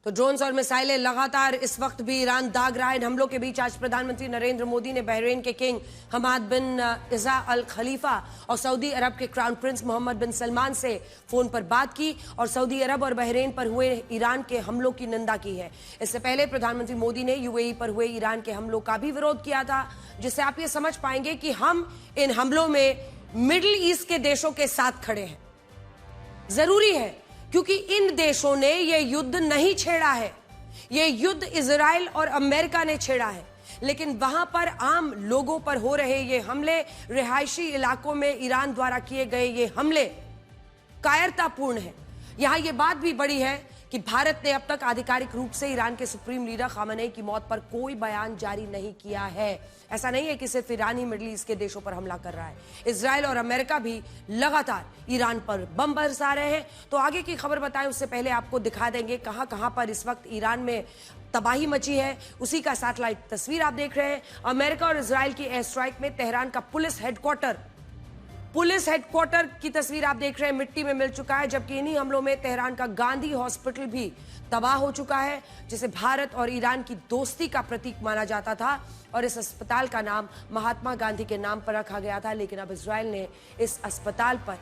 तो ड्रोन्स और मिसाइलें लगातार इस वक्त भी ईरान दाग रहा है। इन हमलों के बीच आज प्रधानमंत्री नरेंद्र मोदी ने बहरीन के किंग हमाद बिन इज़ा अल खलीफा और सऊदी अरब के क्राउन प्रिंस मोहम्मद बिन सलमान से फोन पर बात की और सऊदी अरब और बहरीन पर हुए ईरान के हमलों की निंदा की है। इससे पहले प्रधानमंत्री मोदी ने यूएई पर हुए ईरान के हमलों का भी विरोध किया था, जिससे आप ये समझ पाएंगे कि हम इन हमलों में मिडिल ईस्ट के देशों के साथ खड़े हैं। जरूरी है, क्योंकि इन देशों ने यह युद्ध नहीं छेड़ा है, यह युद्ध इजराइल और अमेरिका ने छेड़ा है, लेकिन वहां पर आम लोगों पर हो रहे ये हमले, रिहायशी इलाकों में ईरान द्वारा किए गए ये हमले कायरतापूर्ण है। यहां यह बात भी बड़ी है कि भारत ने अब तक आधिकारिक रूप से ईरान के सुप्रीम लीडर खामेनेई की मौत पर कोई बयान जारी नहीं किया है। ऐसा नहीं है कि सिर्फ ईरान ही मिडिल ईस्ट के देशों पर हमला कर रहा है, इजराइल और अमेरिका भी लगातार ईरान पर बम बरसा रहे हैं। तो आगे की खबर बताएं उससे पहले आपको दिखा देंगे कहां कहां पर इस वक्त ईरान में तबाही मची है, उसी का सैटेलाइट तस्वीर आप देख रहे हैं। अमेरिका और इजराइल की एयर स्ट्राइक में तेहरान का पुलिस हेडक्वार्टर की तस्वीर आप देख रहे हैं, मिट्टी में मिल चुका है, जबकि इन्हीं हमलों में तेहरान का गांधी हॉस्पिटल भी तबाह हो चुका है, जिसे भारत और ईरान की दोस्ती का प्रतीक माना जाता था और इस अस्पताल का नाम महात्मा गांधी के नाम पर रखा गया था। लेकिन अब इजराइल ने इस अस्पताल पर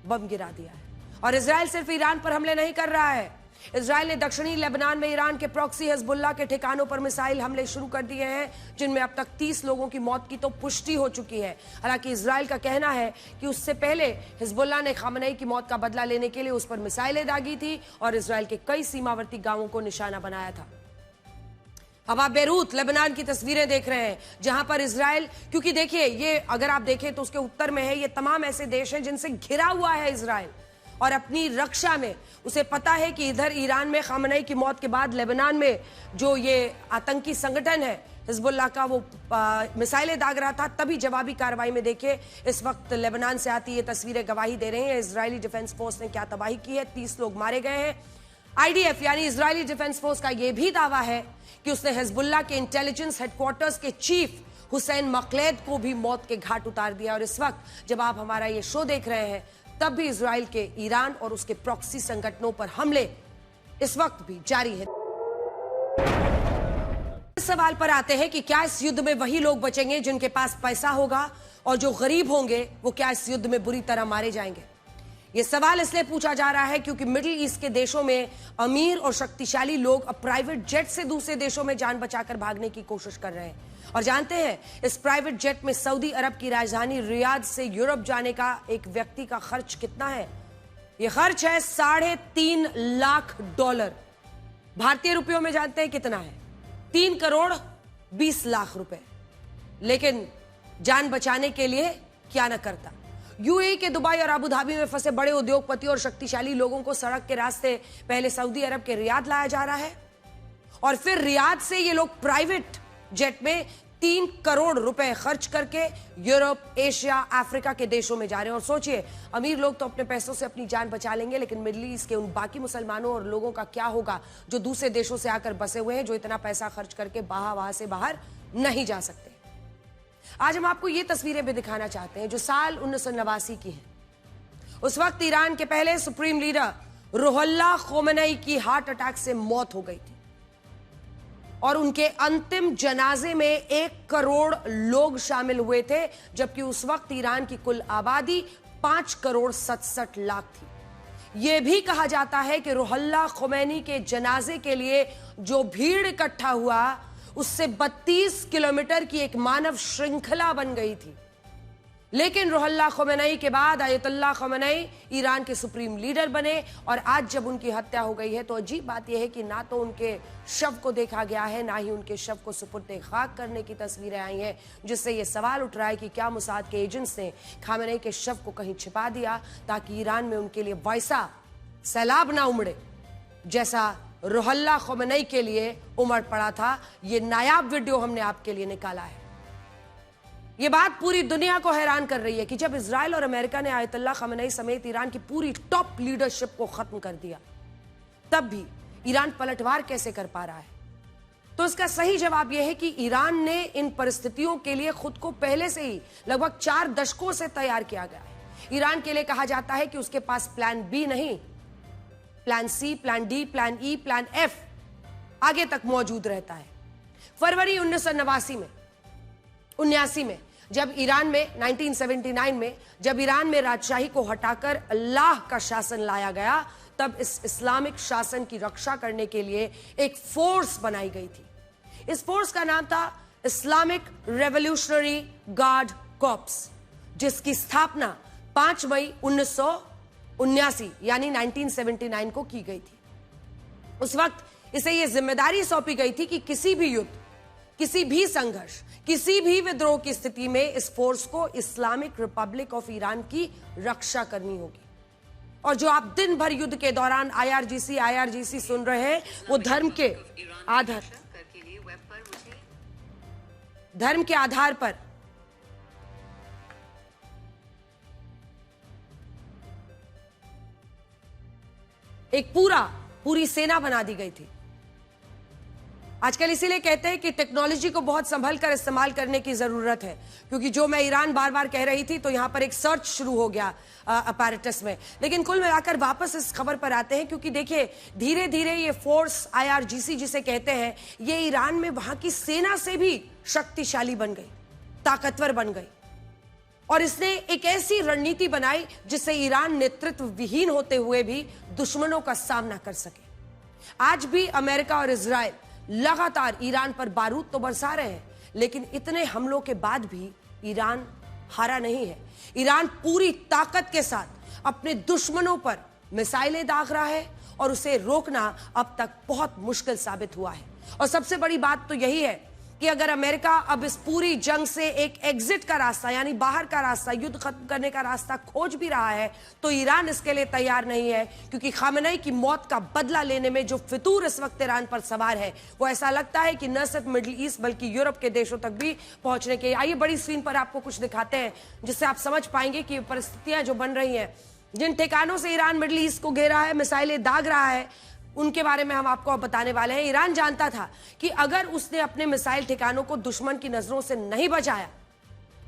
बम गिरा दिया है। और इजराइल सिर्फ ईरान पर हमले नहीं कर रहा है, इजराइल ने दक्षिणी लेबनान में ईरान के प्रॉक्सी हिजबुल्लाह के ठिकानों पर मिसाइल हमले शुरू कर दिए हैं, जिनमें अब तक 30 लोगों की मौत की तो पुष्टि हो चुकी है। हालांकि इजराइल का कहना है कि उससे पहले हिजबुल्लाह ने खामेनेई की मौत का बदला लेने के लिए उस पर मिसाइलें दागी थी और इजराइल के कई सीमावर्ती गांवों को निशाना बनाया था। अब आप बेरूत लेबनान की तस्वीरें देख रहे हैं, जहां पर इजराइल, क्योंकि देखिए ये अगर आप देखें तो उसके उत्तर में है, ये तमाम ऐसे देश हैं जिनसे घिरा हुआ है इजराइल, और अपनी रक्षा में उसे पता है कि इधर ईरान में खामेनेई की मौत के बाद लेबनान में जो ये आतंकी संगठन है हिजबुल्लाह का, वो मिसाइलें दाग रहा था। तभी जवाबी कार्रवाई में देखिए इस वक्त लेबनान से आती ये तस्वीरें गवाही दे रही हैं इजरायली डिफेंस फोर्स ने क्या तबाही की है। 30 लोग मारे गए हैं। आईडीएफ यानी इजरायली डिफेंस फोर्स का यह भी दावा है कि उसने हिजबुल्लाह के इंटेलिजेंस हेडक्वार्टर्स के चीफ हुसैन मकलेद को भी मौत के घाट उतार दिया। और इस वक्त जब आप हमारा ये शो देख रहे हैं, तब भी इजराइल के ईरान और उसके प्रॉक्सी संगठनों पर हमले इस वक्त भी जारी है। इस सवाल पर आते हैं कि क्या इस युद्ध में वही लोग बचेंगे जिनके पास पैसा होगा, और जो गरीब होंगे वो क्या इस युद्ध में बुरी तरह मारे जाएंगे। यह सवाल इसलिए पूछा जा रहा है क्योंकि मिडिल ईस्ट के देशों में अमीर और शक्तिशाली लोग अब प्राइवेट जेट से दूसरे देशों में जान बचाकर भागने की कोशिश कर रहे हैं। और जानते हैं इस प्राइवेट जेट में सऊदी अरब की राजधानी रियाद से यूरोप जाने का एक व्यक्ति का खर्च कितना है? यह खर्च है $3.5 लाख। भारतीय रुपयों में जानते हैं कितना है? 3 करोड़ 20 लाख रुपए। लेकिन जान बचाने के लिए क्या न करता। यूएई के दुबई और अबू धाबी में फंसे बड़े उद्योगपति और शक्तिशाली लोगों को सड़क के रास्ते पहले सऊदी अरब के रियाद लाया जा रहा है, और फिर रियाद से ये लोग प्राइवेट जेट में 3 करोड़ रुपए खर्च करके यूरोप, एशिया, अफ्रीका के देशों में जा रहे हैं। और सोचिए, अमीर लोग तो अपने पैसों से अपनी जान बचा लेंगे, लेकिन मिडिल ईस्ट के उन बाकी मुसलमानों और लोगों का क्या होगा जो दूसरे देशों से आकर बसे हुए हैं, जो इतना पैसा खर्च करके वहां से बाहर नहीं जा सकते। आज हम आपको ये तस्वीरें भी दिखाना चाहते हैं जो साल 1989 की हैं। उस वक्त ईरान के पहले सुप्रीम लीडर रुहुल्लाह खोमेनी की हार्ट अटैक से मौत हो गई थी, और उनके अंतिम जनाजे में 1 करोड़ लोग शामिल हुए थे, जबकि उस वक्त ईरान की कुल आबादी 5 करोड़ 67 लाख थी। यह भी कहा जाता है कि रुहुल्लाह खोमेनी के जनाजे के लिए जो भीड़ इकट्ठा हुआ, उससे 32 किलोमीटर की एक मानव श्रृंखला बन गई थी। लेकिन रुहुल्लाह खोमेनी के बाद आयतुल्लाह खोमेनी ईरान के सुप्रीम लीडर बने, और आज जब उनकी हत्या हो गई है तो अजीब बात यह है कि ना तो उनके शव को देखा गया है, ना ही उनके शव को सुपुर्द खाक करने की तस्वीरें आई हैं, जिससे यह सवाल उठ रहा है कि क्या मोसाद के एजेंट्स ने खामेनी के शव को कहीं छिपा दिया ताकि ईरान में उनके लिए वैसा सैलाब ना उमड़े जैसा रुहुल्लाह खोमेनी के लिए उमड़ पड़ा था। ये नायाब वीडियो हमने आपके लिए निकाला है। ये बात पूरी दुनिया को हैरान कर रही है कि जब इजराइल और अमेरिका ने आयतुल्लाह खामेनी समेत ईरान की पूरी टॉप लीडरशिप को खत्म कर दिया, तब भी ईरान पलटवार कैसे कर पा रहा है? तो इसका सही जवाब यह है कि ईरान ने इन परिस्थितियों के लिए खुद को पहले से ही लगभग 4 दशकों से तैयार किया गया है। ईरान के लिए कहा जाता है कि उसके पास प्लान बी नहीं, plan C, plan D, plan E, plan F आगे तक मौजूद रहता है। फरवरी 1979 में जब ईरान में 1979 में जब ईरान में राजशाही को हटाकर अल्लाह का शासन लाया गया, तब इस इस्लामिक शासन की रक्षा करने के लिए एक फोर्स बनाई गई थी। इस फोर्स का नाम था इस्लामिक रेवोल्यूशनरी गार्ड कॉर्प्स, जिसकी स्थापना 5 मई 1979 यानी 1979 को की गई थी। उस वक्त इसे यह जिम्मेदारी सौंपी गई थी कि किसी भी युद्ध, किसी भी संघर्ष, किसी भी विद्रोह की स्थिति में इस फोर्स को इस्लामिक रिपब्लिक ऑफ ईरान की रक्षा करनी होगी। और जो आप दिन भर युद्ध के दौरान आईआरजीसी सुन रहे हैं, वो धर्म के आधार पर एक पूरी सेना बना दी गई थी। आजकल इसीलिए कहते हैं कि टेक्नोलॉजी को बहुत संभल कर इस्तेमाल करने की जरूरत है, क्योंकि जो मैं ईरान बार बार कह रही थी तो यहां पर एक सर्च शुरू हो गया अपैरेटस में। लेकिन कुल मिलाकर वापस इस खबर पर आते हैं, क्योंकि देखिए धीरे धीरे ये फोर्स आईआरजीसी जिसे कहते हैं, ये ईरान में वहां की सेना से भी शक्तिशाली बन गई, ताकतवर बन गई। और इसने एक ऐसी रणनीति बनाई जिससे ईरान नेतृत्व विहीन होते हुए भी दुश्मनों का सामना कर सके। आज भी अमेरिका और इजराइल लगातार ईरान पर बारूद तो बरसा रहे हैं, लेकिन इतने हमलों के बाद भी ईरान हारा नहीं है। ईरान पूरी ताकत के साथ अपने दुश्मनों पर मिसाइलें दाग रहा है और उसे रोकना अब तक बहुत मुश्किल साबित हुआ है। और सबसे बड़ी बात तो यही है कि अगर अमेरिका अब इस पूरी जंग से एक एग्जिट का रास्ता, यानी बाहर का रास्ता, युद्ध खत्म करने का रास्ता खोज भी रहा है, तो ईरान इसके लिए तैयार नहीं है, क्योंकि खामेनेई की मौत का बदला लेने में जो फितूर इस वक्त ईरान पर सवार है, वो ऐसा लगता है कि न सिर्फ मिडिल ईस्ट बल्कि यूरोप के देशों तक भी पहुंचने के। आइए बड़ी स्क्रीन पर आपको कुछ दिखाते हैं जिससे आप समझ पाएंगे कि परिस्थितियां जो बन रही हैं, जिन ठिकानों से ईरान मिडिल ईस्ट को घेरा है, मिसाइलें दाग रहा है, उनके बारे में हम आपको अब बताने वाले हैं। ईरान जानता था कि अगर उसने अपने मिसाइल ठिकानों को दुश्मन की नजरों से नहीं बचाया,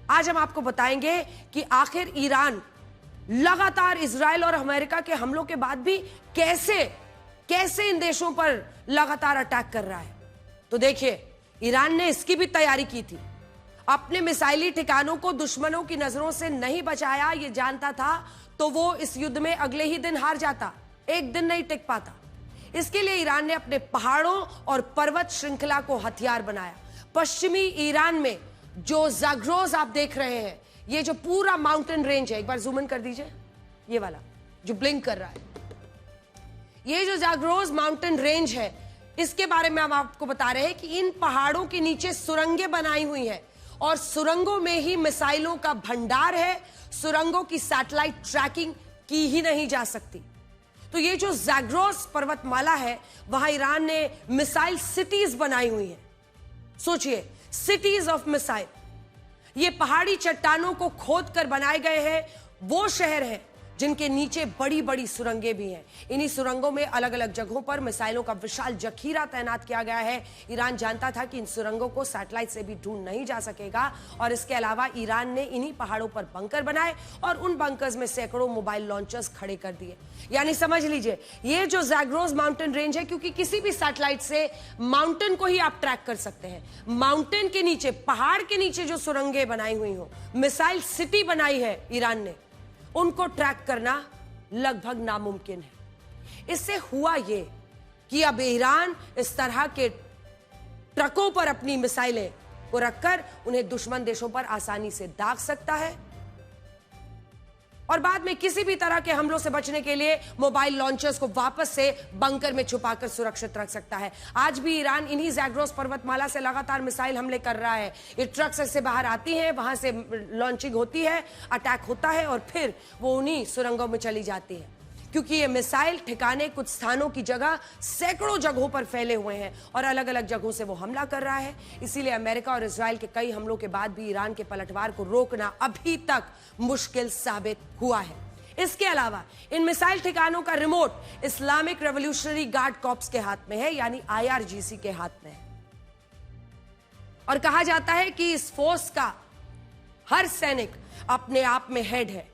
आज हम आपको बताएंगे कि आखिर ईरान लगातार इजराइल और अमेरिका के हमलों के बाद भी कैसे इन देशों पर लगातार अटैक कर रहा है। तो देखिए, ईरान ने इसकी भी तैयारी की थी। अपने मिसाइली ठिकानों को दुश्मनों की नजरों से नहीं बचाया, यह जानता था तो वो इस युद्ध में अगले ही दिन हार जाता, एक दिन नहीं टिक पाता। इसके लिए ईरान ने अपने पहाड़ों और पर्वत श्रृंखला को हथियार बनाया। पश्चिमी ईरान में जो जाग्रोस आप देख रहे हैं, ये जो पूरा माउंटेन रेंज है, एक बार जूम इन कर दीजिए, ये वाला जो ब्लिंक कर रहा है, ये जो जाग्रोस माउंटेन रेंज है, इसके बारे में हम आपको बता रहे हैं कि इन पहाड़ों के नीचे सुरंगें बनाई हुई हैं और सुरंगों में ही मिसाइलों का भंडार है। सुरंगों की सैटेलाइट ट्रैकिंग की ही नहीं जा सकती। तो ये जो जाग्रोस पर्वतमाला है, वहां ईरान ने मिसाइल सिटीज बनाई हुई है। सोचिए, सिटीज ऑफ मिसाइल। ये पहाड़ी चट्टानों को खोदकर बनाए गए हैं वो शहर हैं जिनके नीचे बड़ी बड़ी सुरंगें भी हैं। इन्हीं सुरंगों में अलग अलग जगहों पर मिसाइलों का विशाल जखीरा तैनात किया गया है। ईरान जानता था कि इन सुरंगों को सैटेलाइट से भी ढूंढ नहीं जा सकेगा, और इसके अलावा ईरान ने इन्हीं पहाड़ों पर बंकर बनाए और उन बंकर्स में सैकड़ों मोबाइल लॉन्चर्स खड़े कर दिए। यानी समझ लीजिए, ये जो जाग्रोस माउंटेन रेंज है, क्योंकि किसी भी सैटेलाइट से माउंटेन को ही आप ट्रैक कर सकते हैं, माउंटेन के नीचे, पहाड़ के नीचे जो सुरंगें बनाई हुई हो, मिसाइल सिटी बनाई है ईरान ने, उनको ट्रैक करना लगभग नामुमकिन है। इससे हुआ यह कि अब ईरान इस तरह के ट्रकों पर अपनी मिसाइलें को रखकर उन्हें दुश्मन देशों पर आसानी से दाग सकता है और बाद में किसी भी तरह के हमलों से बचने के लिए मोबाइल लॉन्चर्स को वापस से बंकर में छुपाकर सुरक्षित रख सकता है। आज भी ईरान इन्हीं जाग्रोस पर्वतमाला से लगातार मिसाइल हमले कर रहा है। ये ट्रक्स से बाहर आती हैं, वहां से लॉन्चिंग होती है, अटैक होता है और फिर वो उन्हीं सुरंगों में चली जाती है, क्योंकि ये मिसाइल ठिकाने कुछ स्थानों की जगह सैकड़ों जगहों पर फैले हुए हैं और अलग अलग जगहों से वो हमला कर रहा है। इसीलिए अमेरिका और इजराइल के कई हमलों के बाद भी ईरान के पलटवार को रोकना अभी तक मुश्किल साबित हुआ है। इसके अलावा इन मिसाइल ठिकानों का remote Islamic revolutionary guard corps के हाथ में है, यानी आईआरजीसी के हाथ में है। और कहा जाता है कि इस फोर्स का हर सैनिक अपने आप में हेड है,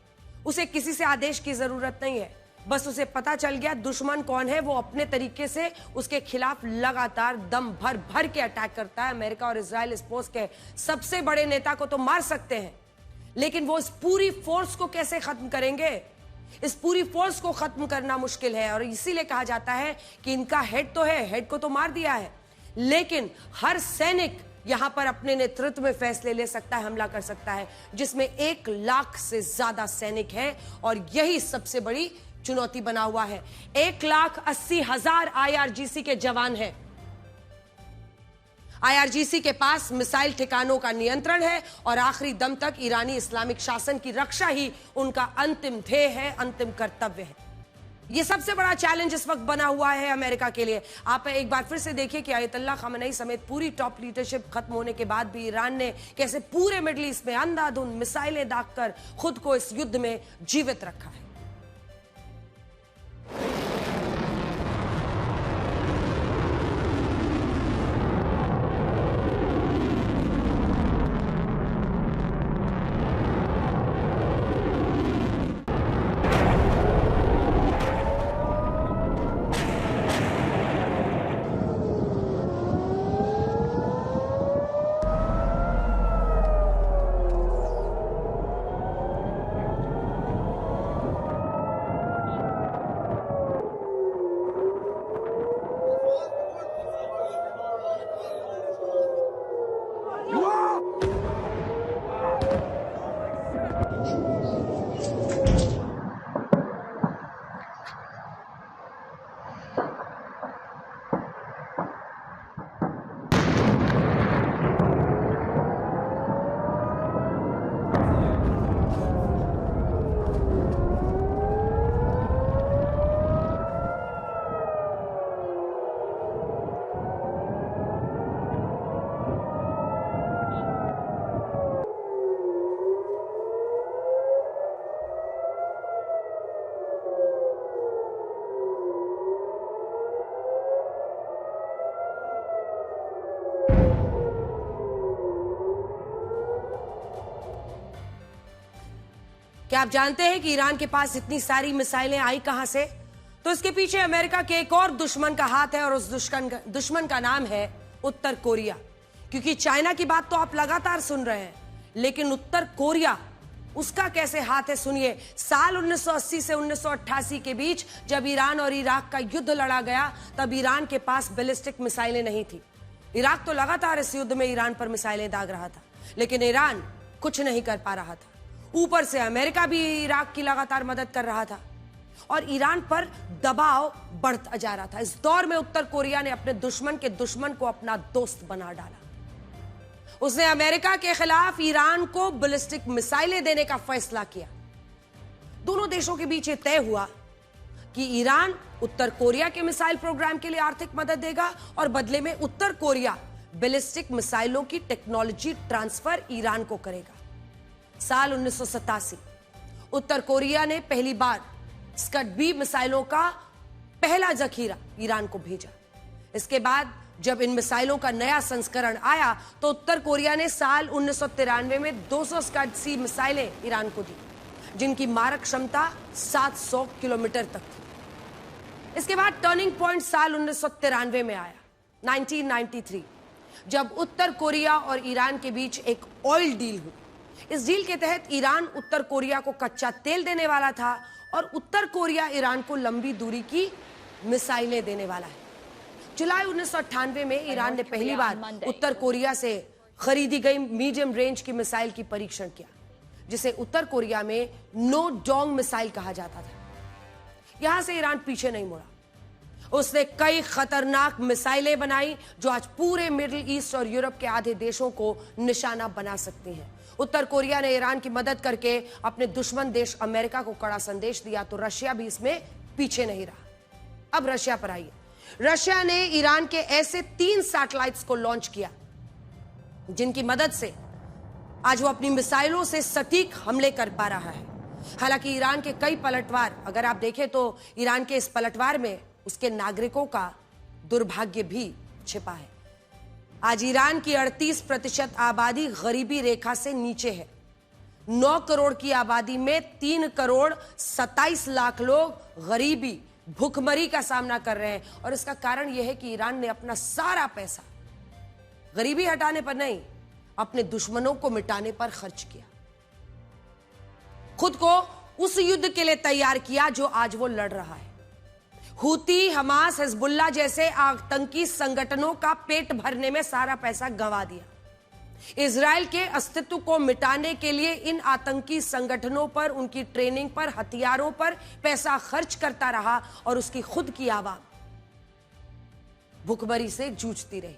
उसे किसी से आदेश की जरूरत नहीं है। बस उसे पता चल गया दुश्मन कौन है, वो अपने तरीके से उसके खिलाफ लगातार दम भर भर के अटैक करता है। अमेरिका और इजराइल इस पोस्ट के सबसे बड़े नेता को तो मार सकते हैं, लेकिन वो इस पूरी फोर्स को कैसे खत्म करेंगे? इस पूरी फोर्स को खत्म करना मुश्किल है, और इसीलिए कहा जाता है कि इनका हेड तो है, हेड को तो मार दिया है, लेकिन हर सैनिक यहां पर अपने नेतृत्व में फैसले ले सकता है, हमला कर सकता है, जिसमें 1 लाख से ज्यादा सैनिक है, और यही सबसे बड़ी चुनौती बना हुआ है। 1,80,000 IRGC के जवान हैं। IRGC के पास मिसाइल ठिकानों का नियंत्रण है, और आखिरी दम तक ईरानी इस्लामिक शासन की रक्षा ही उनका अंतिम ध्येय है, अंतिम कर्तव्य है। यह सबसे बड़ा चैलेंज इस वक्त बना हुआ है अमेरिका के लिए। आप एक बार फिर से देखिए कि आयतुल्लाह खामेनी समेत पूरी टॉप लीडरशिप खत्म होने के बाद भी ईरान ने कैसे पूरे मिडिल ईस्ट में अंधाधुंध मिसाइलें दागकर खुद को इस युद्ध में जीवित रखा है। क्या आप जानते हैं कि ईरान के पास इतनी सारी मिसाइलें आई कहां से? तो इसके पीछे अमेरिका के एक और दुश्मन का हाथ है, और उस दुश्मन का नाम है उत्तर कोरिया। क्योंकि चाइना की बात तो आप लगातार सुन रहे हैं, लेकिन उत्तर कोरिया, उसका कैसे हाथ है सुनिए। साल 1980 से 1988 के बीच जब ईरान और इराक का युद्ध लड़ा गया, तब ईरान के पास बैलिस्टिक मिसाइलें नहीं थी। इराक तो लगातार इस युद्ध में ईरान पर मिसाइलें दाग रहा था, लेकिन ईरान कुछ नहीं कर पा रहा था। ऊपर से अमेरिका भी इराक की लगातार मदद कर रहा था, और ईरान पर दबाव बढ़ता जा रहा था। इस दौर में उत्तर कोरिया ने अपने दुश्मन के दुश्मन को अपना दोस्त बना डाला। उसने अमेरिका के खिलाफ ईरान को बैलिस्टिक मिसाइलें देने का फैसला किया। दोनों देशों के बीच यह तय हुआ कि ईरान उत्तर कोरिया के मिसाइल प्रोग्राम के लिए आर्थिक मदद देगा, और बदले में उत्तर कोरिया बैलिस्टिक मिसाइलों की टेक्नोलॉजी ट्रांसफर ईरान को करेगा। साल 1987 उत्तर कोरिया ने पहली बार स्कड-B मिसाइलों का पहला जखीरा ईरान को भेजा। इसके बाद जब इन मिसाइलों का नया संस्करण आया, तो उत्तर कोरिया ने साल 1993 में 200 स्कड-C मिसाइलें ईरान को दी, जिनकी मारक क्षमता 700 किलोमीटर तक थी। इसके बाद टर्निंग पॉइंट साल 1993 में आया, 1993, जब उत्तर कोरिया और ईरान के बीच एक ऑयल डील हुई। इस डील के तहत ईरान उत्तर कोरिया को कच्चा तेल देने वाला था, और उत्तर कोरिया ईरान को लंबी दूरी की मिसाइलें देने वाला है। जुलाई 1998 में ईरान ने पहली बार उत्तर कोरिया से खरीदी गई मीडियम रेंज की मिसाइल की परीक्षण किया, जिसे उत्तर कोरिया में नो डोंग मिसाइल कहा जाता था। यहां से ईरान पीछे नहीं मुड़ा। उसने कई खतरनाक मिसाइलें बनाई, जो आज पूरे मिडिल ईस्ट और यूरोप के आधे देशों को निशाना बना सकती हैं। उत्तर कोरिया ने ईरान की मदद करके अपने दुश्मन देश अमेरिका को कड़ा संदेश दिया, तो रशिया भी इसमें पीछे नहीं रहा। अब रशिया पर आइए। रशिया ने ईरान के ऐसे 3 सैटेलाइट्स को लॉन्च किया, जिनकी मदद से आज वो अपनी मिसाइलों से सटीक हमले कर पा रहा है। हालांकि ईरान के कई पलटवार, अगर आप देखें तो ईरान के इस पलटवार में उसके नागरिकों का दुर्भाग्य भी छिपा है। आज ईरान की 38% आबादी गरीबी रेखा से नीचे है। 9 करोड़ की आबादी में 3 करोड़ 27 लाख लोग गरीबी, भूखमरी का सामना कर रहे हैं। और इसका कारण यह है कि ईरान ने अपना सारा पैसा गरीबी हटाने पर नहीं, अपने दुश्मनों को मिटाने पर खर्च किया, खुद को उस युद्ध के लिए तैयार किया जो आज वो लड़ रहा है। हूती, हमास, हिजबुल्लाह जैसे आतंकी संगठनों का पेट भरने में सारा पैसा गंवा दिया। इजराइल के अस्तित्व को मिटाने के लिए इन आतंकी संगठनों पर, उनकी ट्रेनिंग पर, हथियारों पर पैसा खर्च करता रहा और उसकी खुद की आवाम भूखमरी से जूझती रही।